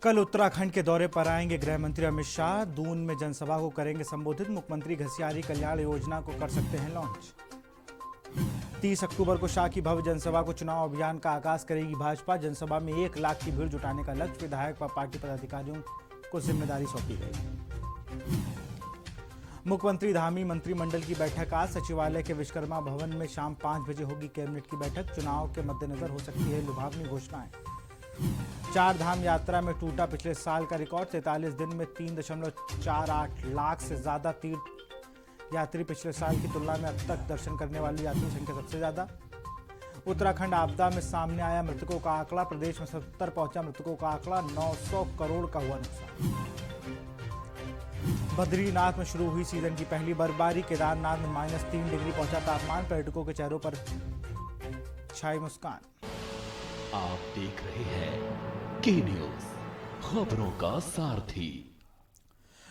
कल उत्तराखंड के दौरे पर आएंगे गृह मंत्री अमित शाह। दून में जनसभा को करेंगे संबोधित। मुख्यमंत्री घसियारी कल्याण योजना को कर सकते हैं लॉन्च। 30 अक्टूबर को शाह की भव्य जनसभा को चुनाव अभियान का आगाज करेगी भाजपा। जनसभा में 1 लाख की भीड़ जुटाने का लक्ष्य। विधायक व पार्टी पदाधिकारियों को जिम्मेदारी सौंपी गई। मुख्यमंत्री धामी मंत्रिमंडल की बैठक आज। सचिवालय के विश्वकर्मा भवन में शाम 5 बजे होगी कैबिनेट की बैठक। चुनाव के मद्देनजर हो सकती है लुभावनी घोषणाएं। 4 धाम यात्रा में टूटा पिछले साल का रिकॉर्ड। 43 दिन में 3.48 लाख से ज्यादा तीर्थ यात्री। पिछले साल की तुलना में अब तक दर्शन करने वाली यात्री संख्या सबसे ज्यादा। उत्तराखंड आपदा में सामने आया मृतकों का आंकड़ा। प्रदेश में 70 पहुंचा मृतकों का आंकड़ा। 900 करोड़ का हुआ नुकसान। बद्रीनाथ में शुरू हुई सीजन की पहली बर्फबारी। केदारनाथ में -3 डिग्री पहुंचा तापमान। पर्यटकों के चेहरों पर छाई मुस्कान। आप देख रहे हैं के न्यूज, खबरों का सारथी।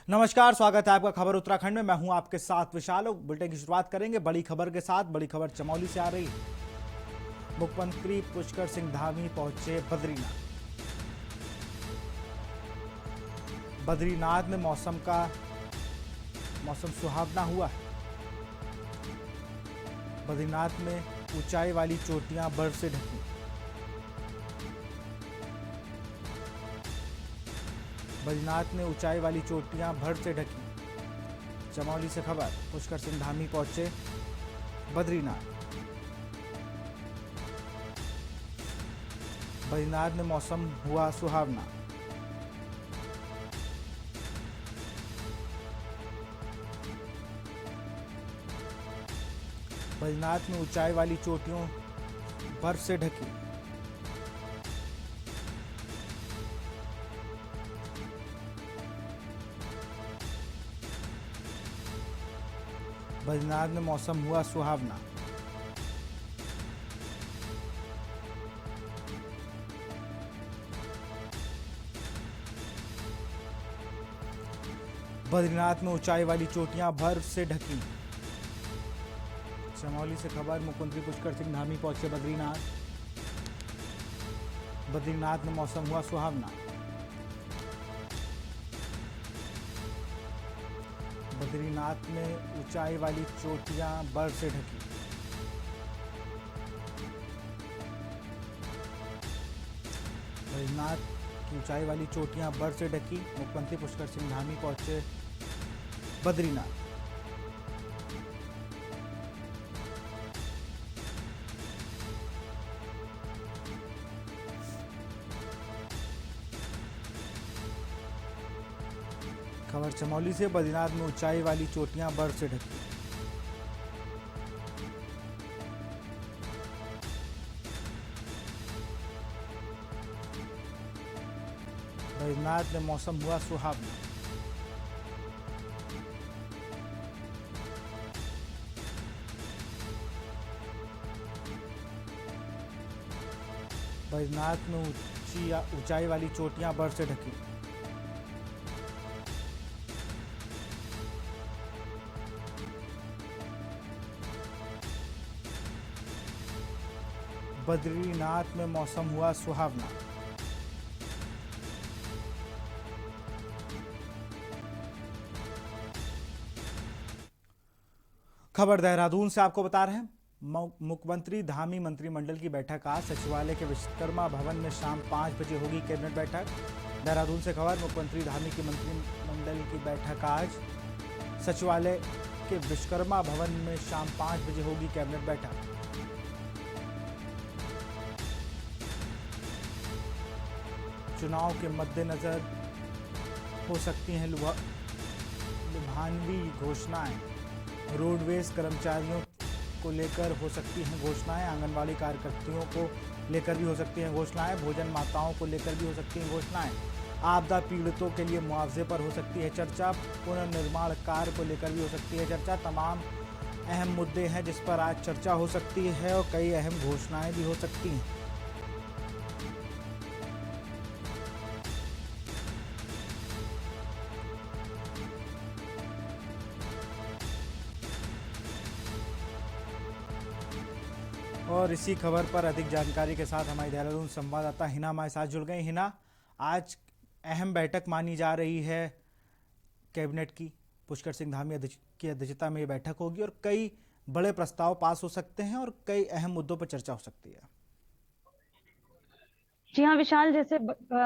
नमस्कार, स्वागत है आपका खबर उत्तराखंड में। मैं हूं आपके साथ विशाल। बुलेटिन की शुरुआत करेंगे बड़ी खबर के साथ। बड़ी खबर चमोली से आ रही है। मुख्यमंत्री पुष्कर सिंह धामी पहुंचे बद्रीनाथ। बद्रीनाथ में मौसम सुहावना हुआ है। बद्रीनाथ में ऊंचाई वाली चोटियां बर्फ से ढकी। बद्रीनाथ में ऊंचाई वाली चोटियां बर्फ से ढकी। चमोली से खबर। पुष्कर सिंह धामी पहुंचे बद्रीनाथ। बद्रीनाथ में मौसम हुआ सुहावना। बद्रीनाथ में ऊंचाई वाली चोटियों बर्फ से ढकी। बद्रीनाथ में मौसम हुआ सुहावना। बद्रीनाथ में ऊंचाई वाली चोटियां बर्फ से ढकी। चमोली से खबर। मुख्यमंत्री पुष्कर सिंह धामी पहुंचे बद्रीनाथ। बद्रीनाथ में मौसम हुआ सुहावना। बद्रीनाथ में ऊंचाई वाली चोटियां बर्फ से ढकी। बद्रीनाथ की ऊंचाई वाली चोटियां बर्फ से ढकी। मुख्यमंत्री पुष्कर सिंह धामी पहुंचे बद्रीनाथ। खबर चमोली से। बद्रीनाथ में ऊंचाई वाली चोटियां बर्फ से ढकी। बद्रीनाथ में मौसम हुआ सुहावना। बद्रीनाथ में ऊंचाई वाली चोटियां बर्फ से ढकी। बद्रीनाथ में मौसम हुआ सुहावना। खबर देहरादून से आपको बता रहे हैं। मुख्यमंत्री धामी मंत्रिमंडल की बैठक आज। सचिवालय के विश्वकर्मा भवन में शाम 5 बजे होगी कैबिनेट बैठक। देहरादून से खबर। मुख्यमंत्री धामी की मंत्रिमंडल की बैठक आज। सचिवालय के विश्वकर्मा भवन में शाम 5 बजे होगी कैबिनेट बैठक। चुनाव के मद्देनजर हो सकती हैं लुभावनी घोषणाएं। रोडवेज कर्मचारियों को लेकर हो सकती हैं घोषणाएं। आंगनबाड़ी कार्यकर्तियों को लेकर भी हो सकती हैं घोषणाएं। भोजन माताओं को लेकर भी हो सकती हैं घोषणाएं। आपदा पीड़ितों के लिए मुआवजे पर हो सकती है चर्चा। पुनर्निर्माण कार्य को लेकर भी हो सकती है चर्चा। तमाम अहम मुद्दे हैं जिस पर आज चर्चा हो सकती है और कई अहम घोषणाएं भी हो सकती हैं। और इसी खबर पर अधिक जानकारी के साथ हमारी देहरादून संवाददाता हिना हमारे साथ जुड़ गई। हिना, आज अहम बैठक मानी जा रही है कैबिनेट की। पुष्कर सिंह धामी की अध्यक्षता में ये बैठक होगी और कई बड़े प्रस्ताव पास हो सकते हैं और कई अहम मुद्दों पर चर्चा हो सकती है। जी हाँ विशाल, जैसे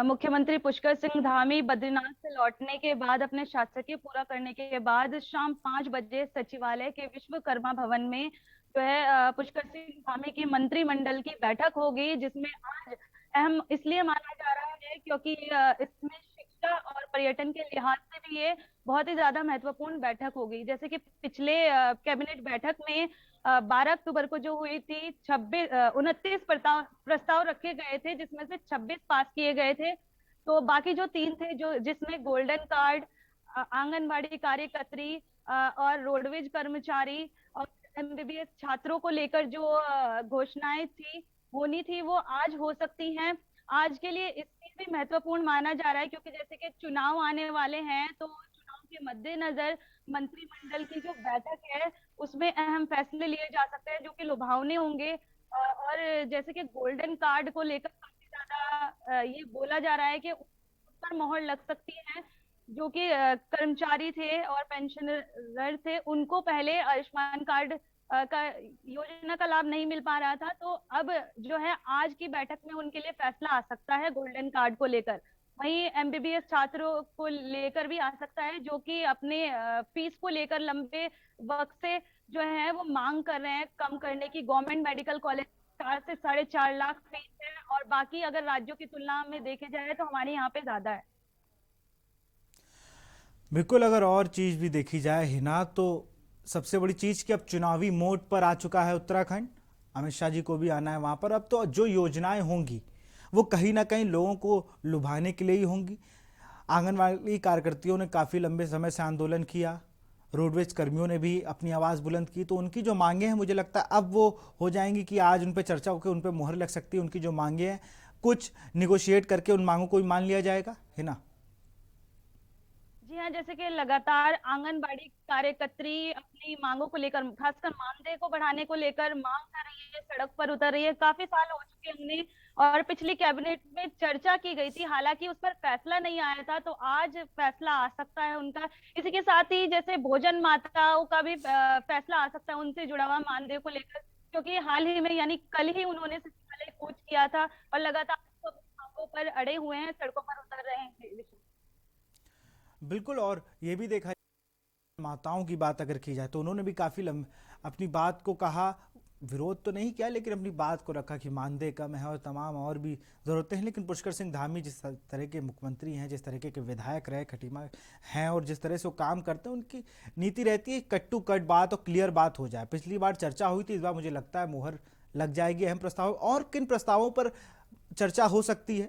मुख्यमंत्री पुष्कर सिंह धामी बद्रीनाथ से लौटने के बाद अपने शासकीय पूरा करने के बाद शाम 5 बजे सचिवालय के विश्वकर्मा भवन में जो है पुष्कर सिंह धामी की मंत्रिमंडल की बैठक होगी, जिसमें आज अहम इसलिए माना जा रहा है क्योंकि इसमें शिक्षा और पर्यटन के लिहाज से भी ये बहुत ही ज्यादा महत्वपूर्ण बैठक होगी। जैसे कि पिछले कैबिनेट बैठक में 12 अक्टूबर को जो हुई थी 29 प्रस्ताव रखे गए थे, जिसमें से 26 पास किए गए थे। तो बाकी जो 3 थे, जो जिसमें गोल्डन कार्ड, आंगनबाड़ी कार्यकर्त्री और रोडवेज कर्मचारी और एमबीबीएस छात्रों को लेकर जो घोषणाएं थी होनी थी, वो आज हो सकती हैं। आज के लिए इसलिए भी महत्वपूर्ण माना जा रहा है क्योंकि जैसे कि चुनाव आने वाले हैं, तो चुनाव के मद्देनजर मंत्रिमंडल की जो बैठक है उसमें अहम फैसले लिए जा सकते हैं जो कि लुभावने होंगे। और जैसे कि गोल्डन कार्ड को लेकर काफी ज्यादा ये बोला जा रहा है कि उस पर मोहर लग सकती है। जो कि कर्मचारी थे और पेंशनर थे, उनको पहले आयुष्मान कार्ड का योजना का लाभ नहीं मिल पा रहा था, तो अब जो है आज की बैठक में उनके लिए फैसला आ सकता है गोल्डन कार्ड को लेकर। वहीं एमबीबीएस छात्रों को लेकर भी आ सकता है, जो कि अपने फीस को लेकर लंबे वक्त से जो है वो मांग कर रहे हैं कम करने की। गवर्नमेंट मेडिकल कॉलेज 4 से 4.5 लाख फीस है और बाकी अगर राज्यों की तुलना में देखे जाए तो हमारे यहाँ पे ज्यादा है। बिल्कुल, अगर और चीज भी देखी जाए हिना, तो सबसे बड़ी चीज कि अब चुनावी मोड पर आ चुका है उत्तराखंड। अमित शाह जी को भी आना है वहां पर। अब तो जो योजनाएं होंगी वो कहीं ना कहीं लोगों को लुभाने के लिए ही होंगी। आंगनवाड़ी कार्यकर्तियों ने काफी लंबे समय से आंदोलन किया, रोडवेज कर्मियों ने भी अपनी आवाज बुलंद की, तो उनकी जो मांगे हैं मुझे लगता है अब वो हो जाएंगी कि आज उन पर चर्चा होकर उन पर मुहर लग सकती है। उनकी जो मांगे हैं कुछ निगोशिएट करके उन मांगों को भी मान लिया जाएगा, है ना। जी हाँ, जैसे कि लगातार आंगनबाड़ी कार्यकर्त्री अपनी मांगों को लेकर, खासकर मानदेय को बढ़ाने को लेकर मांग कर रही है, सड़क पर उतर रही है। काफी साल हो चुके हैं उन्हें, और पिछली कैबिनेट में चर्चा की गई थी, हालांकि उस पर फैसला नहीं आया था, तो आज फैसला आ सकता है उनका। इसी के साथ ही जैसे भोजन माताओं का भी फैसला आ सकता है उनसे जुड़ा हुआ मानदेय को लेकर, क्योंकि हाल ही में यानी कल ही उन्होंने सचिवालय कूच किया था और लगातार मांगों पर अड़े हुए हैं, सड़कों पर उतर रहे हैं। बिल्कुल, और ये भी देखा माताओं की बात अगर की जाए तो उन्होंने भी काफी अपनी बात को कहा, विरोध तो नहीं किया लेकिन अपनी बात को रखा कि मानदेय कम है और तमाम और भी जरूरतें हैं। लेकिन पुष्कर सिंह धामी जिस तरह के मुख्यमंत्री हैं, जिस तरीके के विधायक रहे खटीमा हैं और जिस तरह से वो काम करते हैं, उनकी नीति रहती है कट टू कट बात और क्लियर बात हो जाए। पिछली बार चर्चा हुई थी, इस बार मुझे लगता है मुहर लग जाएगी अहम प्रस्ताव। और किन प्रस्तावों पर चर्चा हो सकती है?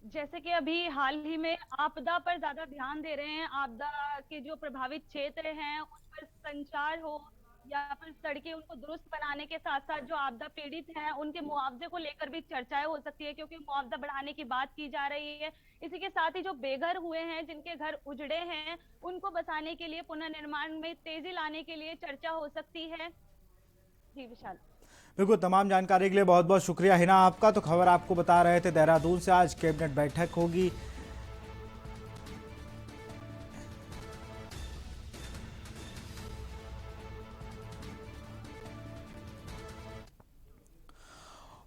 जैसे कि अभी हाल ही में आपदा पर ज्यादा ध्यान दे रहे हैं। आपदा के जो प्रभावित क्षेत्र हैं उस पर संचार हो या फिर सड़कें उनको दुरुस्त बनाने के साथ साथ जो आपदा पीड़ित हैं उनके मुआवजे को लेकर भी चर्चाएं हो सकती है, क्योंकि मुआवजा बढ़ाने की बात की जा रही है। इसी के साथ ही जो बेघर हुए हैं, जिनके घर उजड़े हैं, उनको बसाने के लिए, पुनर्निर्माण में तेजी लाने के लिए चर्चा हो सकती है। जी विशाल। बिल्कुल, तमाम जानकारी के लिए बहुत बहुत शुक्रिया हिना आपका। तो खबर आपको बता रहे थे देहरादून से, आज कैबिनेट बैठक होगी।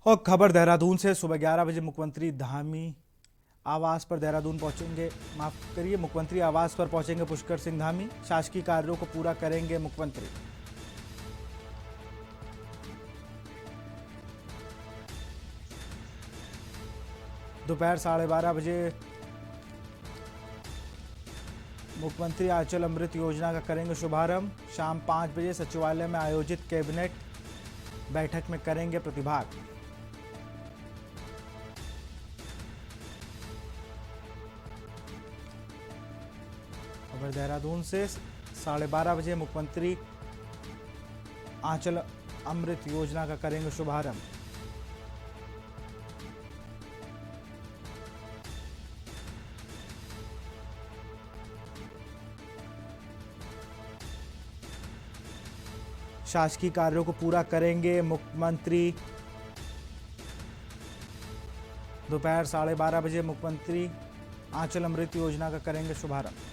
और खबर देहरादून से, सुबह 11 बजे मुख्यमंत्री धामी आवास पर देहरादून पहुंचेंगे, माफ करिए, मुख्यमंत्री आवास पर पहुंचेंगे पुष्कर सिंह धामी। शासकीय कार्यों को पूरा करेंगे मुख्यमंत्री। दोपहर 12:30 बजे मुख्यमंत्री आंचल अमृत योजना का करेंगे शुभारंभ। शाम 5 बजे सचिवालय में आयोजित कैबिनेट बैठक में करेंगे प्रतिभाग। खबर देहरादून से, 12:30 बजे मुख्यमंत्री आंचल अमृत योजना का करेंगे शुभारंभ। शासकीय कार्यों को पूरा करेंगे मुख्यमंत्री। दोपहर 12:30 बजे मुख्यमंत्री आंचल अमृत योजना का करेंगे शुभारंभ।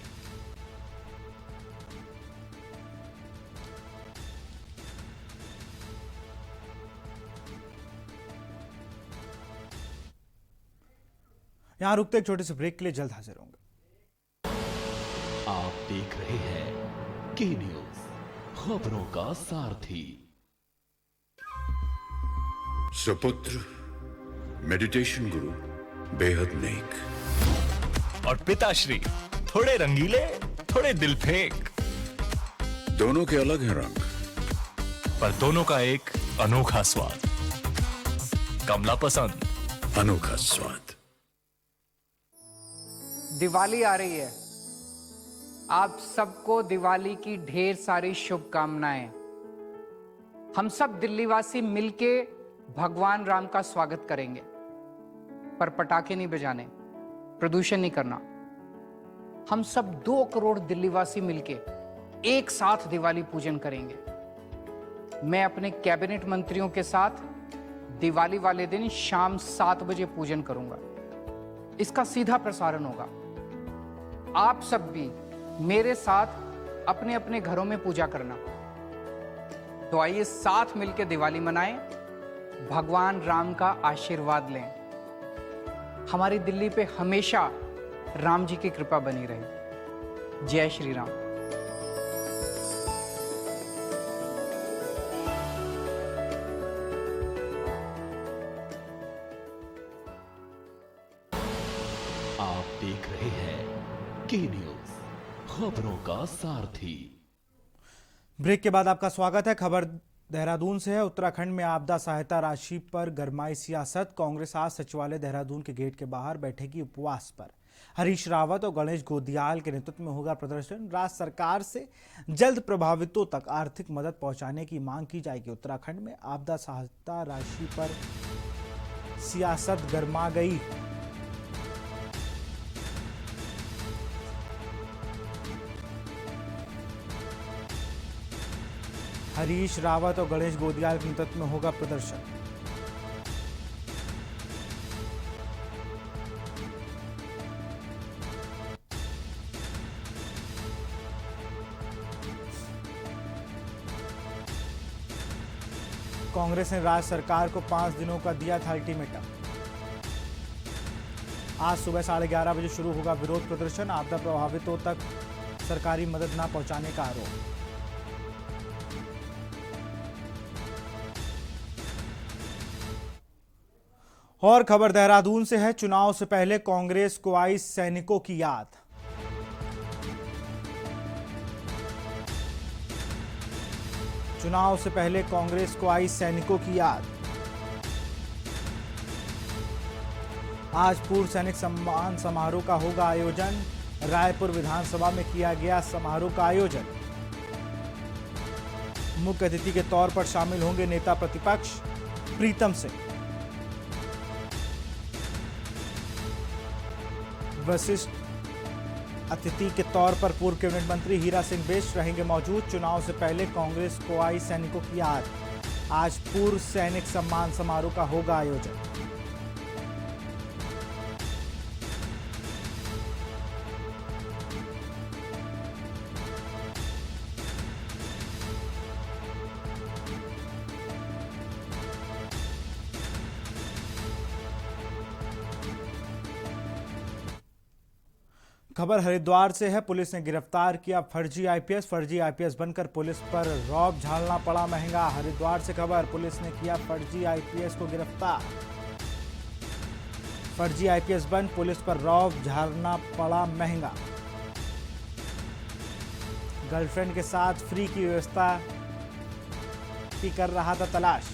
यहां रुकते एक छोटे से ब्रेक के लिए, जल्द हाजिर होंगे। आप देख रहे हैं के न्यूज, खबरों का सारथी। सुपुत्र मेडिटेशन गुरु बेहद नेक और पिताश्री थोड़े रंगीले, थोड़े दिल फेंक। दोनों के अलग हैं रंग, पर दोनों का एक अनोखा स्वाद। कमला पसंद, अनोखा स्वाद। दिवाली आ रही है। आप सबको दिवाली की ढेर सारी शुभकामनाएं। हम सब दिल्लीवासी मिलके भगवान राम का स्वागत करेंगे, पर पटाखे नहीं बजाने, प्रदूषण नहीं करना। हम सब 2 करोड़ दिल्लीवासी मिलके एक साथ दिवाली पूजन करेंगे। मैं अपने कैबिनेट मंत्रियों के साथ दिवाली वाले दिन शाम 7 बजे पूजन करूंगा। इसका सीधा प्रसारण होगा। आप सब भी मेरे साथ अपने अपने घरों में पूजा करना। तो आइए साथ मिलकर दिवाली मनाएं, भगवान राम का आशीर्वाद लें। हमारी दिल्ली पे हमेशा राम जी की कृपा बनी रहे। जय श्री राम। आप देख रहे हैं के न्यूज, खबरों का सारथी। ब्रेक के बाद आपका स्वागत है। खबर देहरादून से है। उत्तराखंड में आपदा सहायता राशि पर गरमाई सियासत। कांग्रेस आज सचिवालय देहरादून के गेट के बाहर बैठेगी उपवास पर। हरीश रावत और गणेश गोदियाल के नेतृत्व में होगा प्रदर्शन। राज्य सरकार से जल्द प्रभावितों तक आर्थिक मदद पहुंचाने की मांग की जाएगी। उत्तराखंड में आपदा सहायता राशि पर सियासत गरमा गई। हरीश रावत और गणेश गोदियाल के नेतृत्व में होगा प्रदर्शन। कांग्रेस ने राज्य सरकार को 5 दिनों का दिया था अल्टीमेटम। आज सुबह 11:30 बजे शुरू होगा विरोध प्रदर्शन। आपदा प्रभावितों तक सरकारी मदद न पहुंचाने का आरोप। और खबर देहरादून से है। चुनाव से पहले कांग्रेस को आई सैनिकों की याद। चुनाव से पहले कांग्रेस को आई सैनिकों की याद। आज पूर्व सैनिक सम्मान समारोह का होगा आयोजन। रायपुर विधानसभा में किया गया समारोह का आयोजन। मुख्य अतिथि के तौर पर शामिल होंगे नेता प्रतिपक्ष प्रीतम सिंह। वरिष्ठ अतिथि के तौर पर पूर्व कैबिनेट मंत्री हीरा सिंह बिष्ट रहेंगे मौजूद। चुनाव से पहले कांग्रेस को आई सैनिकों की याद। आज पूर्व सैनिक सम्मान समारोह का होगा आयोजन। खबर हरिद्वार से है। पुलिस ने गिरफ्तार किया फर्जी आईपीएस। फर्जी आईपीएस बनकर पुलिस पर रौब झालना पड़ा महंगा। हरिद्वार से खबर, पुलिस ने किया फर्जी आईपीएस को गिरफ्तार। फर्जी आईपीएस बन पुलिस पर रौब झालना पड़ा महंगा। गर्लफ्रेंड के साथ फ्री की व्यवस्था की कर रहा था तलाश।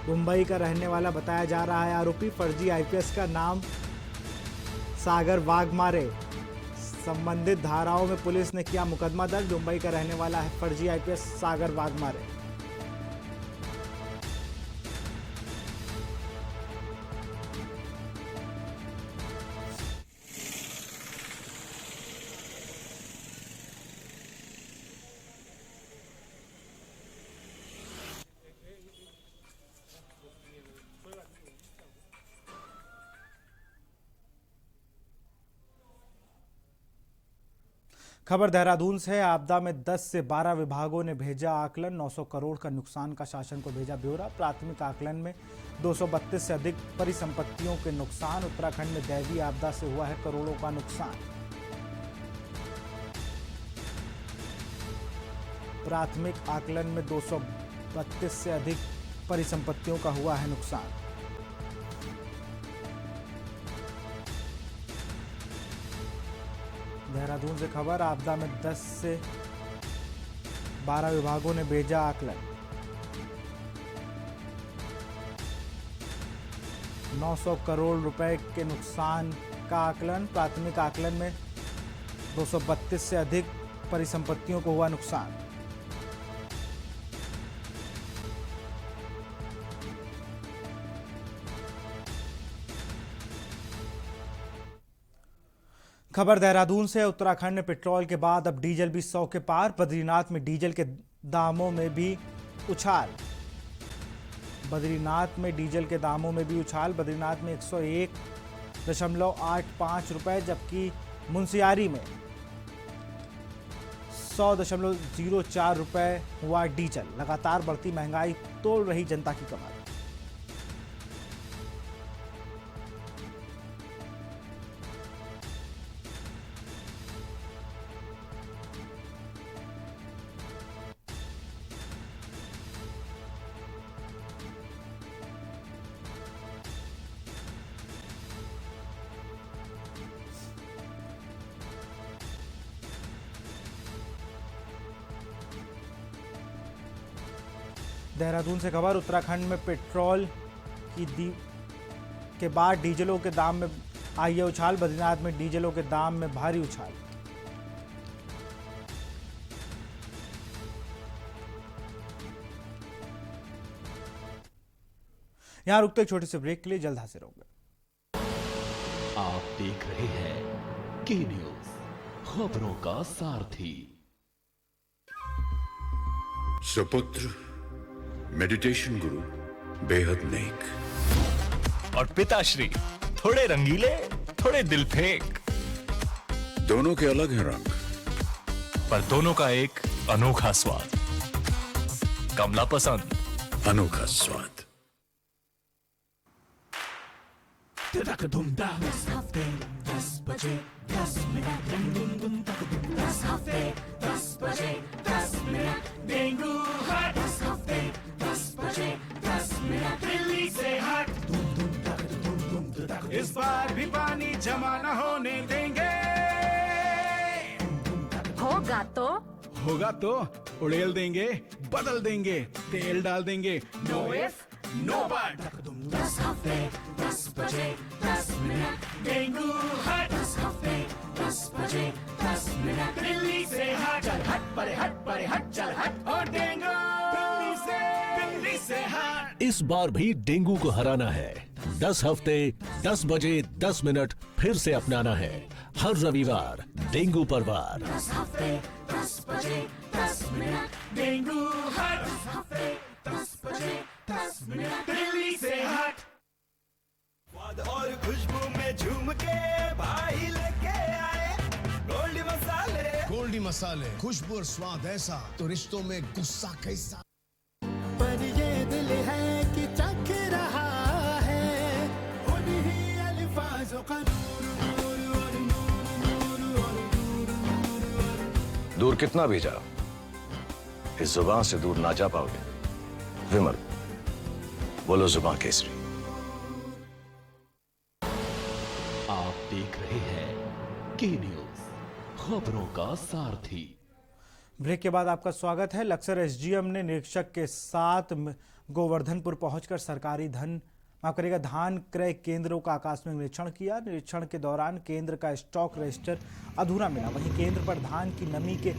मुंबई का रहने वाला बताया जा रहा है आरोपी। फर्जी आईपीएस का नाम सागर वाघमारे। संबंधित धाराओं में पुलिस ने किया मुकदमा दर्ज। मुंबई का रहने वाला है फर्जी आईपीएस सागर वाघमारे। खबर देहरादून से है। आपदा में 10 से 12 विभागों ने भेजा आकलन। 900 करोड़ का नुकसान का शासन को भेजा ब्यौरा। प्राथमिक आकलन में 232 से अधिक परिसंपत्तियों के नुकसान। उत्तराखंड में दैवीय आपदा से हुआ है करोड़ों का नुकसान। प्राथमिक आकलन में 232 से अधिक परिसंपत्तियों का हुआ है नुकसान। देहरादून से खबर। आपदा में 10 से 12 विभागों ने भेजा आकलन। 900 करोड़ रुपए के नुकसान का आकलन। प्राथमिक आकलन में 232 से अधिक परिसंपत्तियों को हुआ नुकसान। खबर देहरादून से। उत्तराखंड में पेट्रोल के बाद अब डीजल भी 100 के पार। बद्रीनाथ में डीजल के दामों में भी उछाल। बद्रीनाथ में डीजल के दामों में भी उछाल। बद्रीनाथ में 101.85 रुपए, जबकि मुंशियारी में 100.04 रुपए हुआ डीजल। लगातार बढ़ती महंगाई तोड़ रही जनता की कमाई। देहरादून से खबर। उत्तराखंड में पेट्रोल के बाद डीजलों के दाम में आई है उछाल। बद्रीनाथ में डीजलों के दाम में भारी उछाल। यहां रुकते एक छोटे से ब्रेक के लिए, जल्द हाजिर होंगे। आप देख रहे हैं के न्यूज, खबरों का सारथी। सुपुत्र मेडिटेशन गुरु बेहद नेक। और पिताश्री थोड़े रंगीले, थोड़े दिल फेंक, दोनों के अलग हैं रंग, पर दोनों का एक अनोखा स्वाद। कमला पसंद, अनोखा स्वाद। इस बार भी पानी जमा न होने देंगे। होगा तो उड़ेल देंगे, बदल देंगे, तेल डाल देंगे। Know if no but. 10 हफ्ते 10 बजे 10 मिनट डेंगू हट। 10 हफ्ते 10 बजे 10 मिनट दिल्ली से हट। चल हट परे हट परे हट चल हट। और डेंगू दिल्ली से हट। इस बार भी डेंगू को हराना है। 10 हफ्ते 10 बजे 10 मिनट फिर से अपनाना है। हर रविवार डेंगू पर वार। 10 हफ्ते 10 बजे 10 मिनट डेंगू हट। 10 हफ्ते 10 बजे 10 मिनट दिल्ली से हट। स्वाद और खुशबू में झूम के भाई लेके आए गोल्डी मसाले। गोल्डी मसाले, खुशबू और स्वाद ऐसा तो रिश्तों में गुस्सा कैसा। पर ये दिल है कि चख रहा है उन्हीं अल्फाजों का नूर नूर और नूर नूर और नूर नूर और। दूर कितना भी जाओ, इस जुबान से दूर ना जा पाओगे। विमल, बोलो जुबान केसरी। आप देख रहे हैं के न्यूज, खबरों का सारथी। ब्रेक के बाद आपका स्वागत है। लक्सर एसडीएम ने निरीक्षक के साथ गोवर्धनपुर पहुंचकर सरकारी धान क्रय केंद्रों का आकस्मिक निरीक्षण किया। निरीक्षण के दौरान केंद्र का स्टॉक रजिस्टर अधूरा मिला। वहीं केंद्र पर धान की नमी के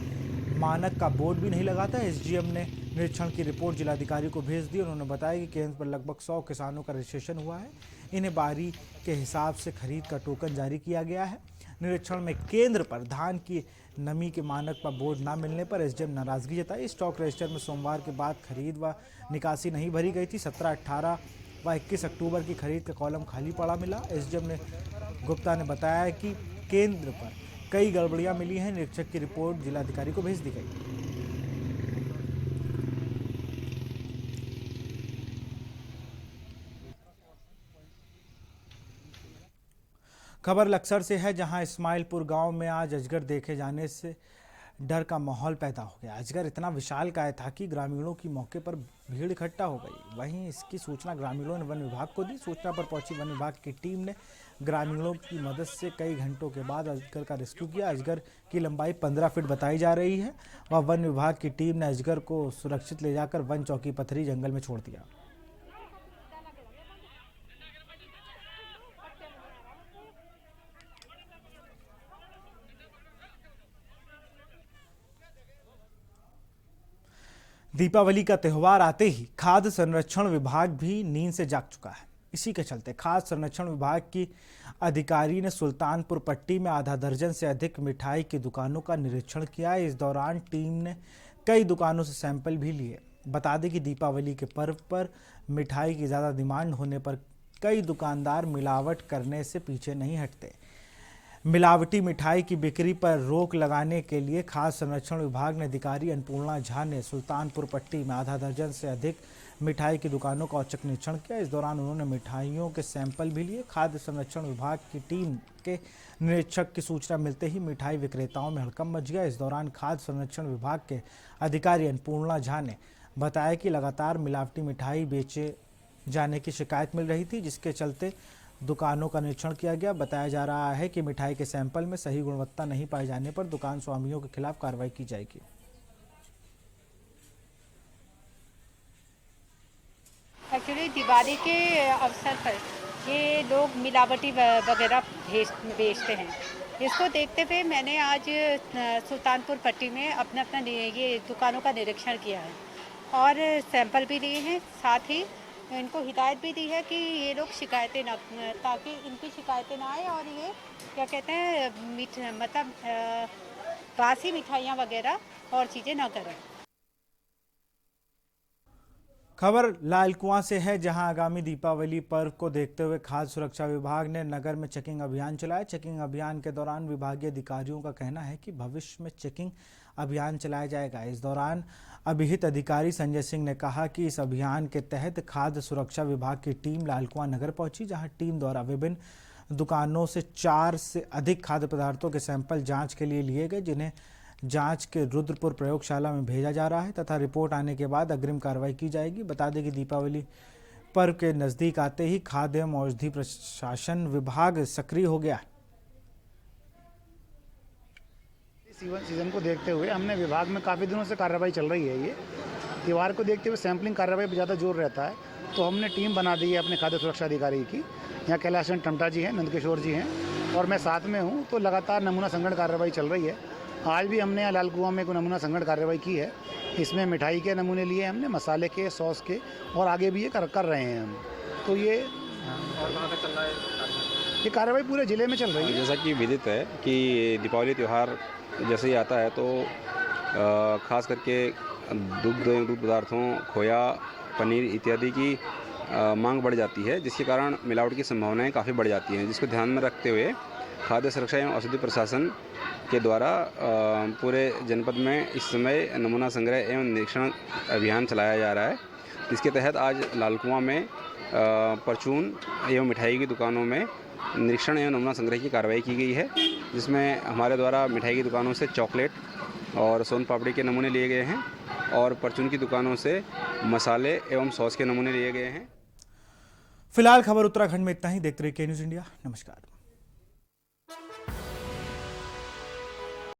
मानक का बोर्ड भी नहीं लगा था। एसडीएम ने निरीक्षण की रिपोर्ट जिलाधिकारी को भेज दी। उन्होंने बताया कि केंद्र पर लगभग 100 किसानों का रजिस्ट्रेशन हुआ है। इन्हें बारी के हिसाब से खरीद का टोकन जारी किया गया है। निरीक्षण में केंद्र पर धान की नमी के मानक पर बोर्ड न मिलने पर एसडीएम नाराजगी जताई। स्टॉक रजिस्टर में सोमवार के बाद खरीद व निकासी नहीं भरी गई थी। 17, 18 व 21 अक्टूबर की खरीद का कॉलम खाली पड़ा मिला। एसडीएम गुप्ता ने बताया कि केंद्र पर कई गड़बड़ियां मिली हैं। निरीक्षक की रिपोर्ट जिलाधिकारी को भेज दी गई। खबर लक्सर से है, जहां इस्माइलपुर गांव में आज अजगर देखे जाने से डर का माहौल पैदा हो गया। अजगर इतना विशालकाय था कि ग्रामीणों की मौके पर भीड़ इकट्ठा हो गई। वहीं इसकी सूचना ग्रामीणों ने वन विभाग को दी। सूचना पर पहुंची वन विभाग की टीम ने ग्रामीणों की मदद से कई घंटों के बाद अजगर का रेस्क्यू किया। अजगर की लंबाई 15 फीट बताई जा रही है। वह वन विभाग की टीम ने अजगर को सुरक्षित ले जाकर वन चौकी पथरी जंगल में छोड़ दिया। दीपावली का त्यौहार आते ही खाद्य संरक्षण विभाग भी नींद से जाग चुका है। इसी के चलते खाद्य संरक्षण विभाग की अधिकारी ने सुल्तानपुर पट्टी में आधा दर्जन से अधिक मिठाई की दुकानों का निरीक्षण किया। इस दौरान टीम ने कई दुकानों से सैंपल भी लिए। बता दें कि दीपावली के पर्व पर मिठाई की ज़्यादा डिमांड होने पर कई दुकानदार मिलावट करने से पीछे नहीं हटते। मिलावटी मिठाई की बिक्री पर रोक लगाने के लिए खाद्य संरक्षण विभाग ने अधिकारी अन्नपूर्णा झा ने सुल्तानपुर पट्टी में आधा दर्जन से अधिक मिठाई की दुकानों का औचक निरीक्षण किया। इस दौरान उन्होंने मिठाइयों के सैंपल भी लिए। खाद्य संरक्षण विभाग की टीम के निरीक्षक की सूचना मिलते ही मिठाई विक्रेताओं में हड़कंप मच गया। इस दौरान खाद्य संरक्षण विभाग के अधिकारी अन्नपूर्णा झा ने बताया कि लगातार मिलावटी मिठाई बेचे जाने की शिकायत मिल रही थी, जिसके चलते दुकानों का निरीक्षण किया गया। बताया जा रहा है कि मिठाई के सैंपल में सही गुणवत्ता नहीं पाए जाने पर दुकान स्वामियों के खिलाफ कार्रवाई की जाएगी। एक्चुअली दिवाली के अवसर पर ये लोग मिलावटी वगैरह बेचते हैं। इसको देखते हुए मैंने आज सुल्तानपुर पट्टी में अपना ये दुकानों का निरीक्षण किया है और सैंपल भी लिए हैं। साथ ही इनको हिदायत भी दी है कि ये लोग शिकायतें ना, ताकि इनकी शिकायतें ना आए और ये क्या कहते हैं मतलब बासी मिठाइयाँ वगैरह और चीज़ें ना करें। खबर लालकुआं से है, जहां आगामी दीपावली पर्व को देखते हुए खाद्य सुरक्षा विभाग ने नगर में चेकिंग अभियान चलाया। चेकिंग अभियान के दौरान विभागीय अधिकारियों का कहना है कि भविष्य में चेकिंग अभियान चलाया जाएगा। इस दौरान अभिहित अधिकारी संजय सिंह ने कहा कि इस अभियान के तहत खाद्य सुरक्षा विभाग की टीम लालकुआं नगर पहुंची, जहां टीम द्वारा विभिन्न दुकानों से 4 से अधिक खाद्य पदार्थों के सैंपल जांच के लिए लिए गए, जिन्हें जांच के रुद्रपुर प्रयोगशाला में भेजा जा रहा है तथा रिपोर्ट आने के बाद अग्रिम कार्रवाई की जाएगी। बता दें कि दीपावली पर्व के नज़दीक आते ही खाद्य एवं औषधि प्रशासन विभाग सक्रिय हो गया है। सीजन को देखते हुए हमने विभाग में काफ़ी दिनों से कार्रवाई चल रही है। ये त्यौहार को देखते हुए सैंपलिंग कार्रवाई पर ज़्यादा जोर रहता है, तो हमने टीम बना दी है अपने खाद्य सुरक्षा अधिकारी की। यहाँ कैलाश चंद टमटा जी हैं, नंदकिशोर जी हैं और मैं साथ में हूँ। तो लगातार नमूना संग्रहण कार्रवाई चल रही है। आज भी हमने यहाँ लालकुआं में कोई नमूना संग्रहण कार्रवाई की है। इसमें मिठाई के नमूने लिए हमने, मसाले के, सॉस के, और आगे भी ये कर रहे हैं हम। तो ये और कहाँ तक चल रहा है ये कार्रवाई? पूरे ज़िले में चल रही है। जैसा कि विदित है कि दीपावली त्यौहार जैसे ही आता है तो ख़ास करके दूध पदार्थों, खोया, पनीर इत्यादि की मांग बढ़ जाती है, जिसके कारण मिलावट की संभावनाएं काफ़ी बढ़ जाती हैं, जिसको ध्यान में रखते हुए खाद्य सुरक्षा एवं औषधि प्रशासन के द्वारा पूरे जनपद में इस समय नमूना संग्रह एवं निरीक्षण अभियान चलाया जा रहा है। इसके तहत आज लालकुआं में परचून एवं मिठाई की दुकानों में निरीक्षण एवं नमूना संग्रह की कार्रवाई की गई है, जिसमें हमारे द्वारा मिठाई की दुकानों से चॉकलेट और सोन पापड़ी के नमूने लिए गए हैं और परचून की दुकानों से मसाले एवं सॉस के नमूने लिए गए हैं। फिलहाल खबर उत्तराखंड में इतना ही। देखते रहिए के न्यूज़ इंडिया। नमस्कार।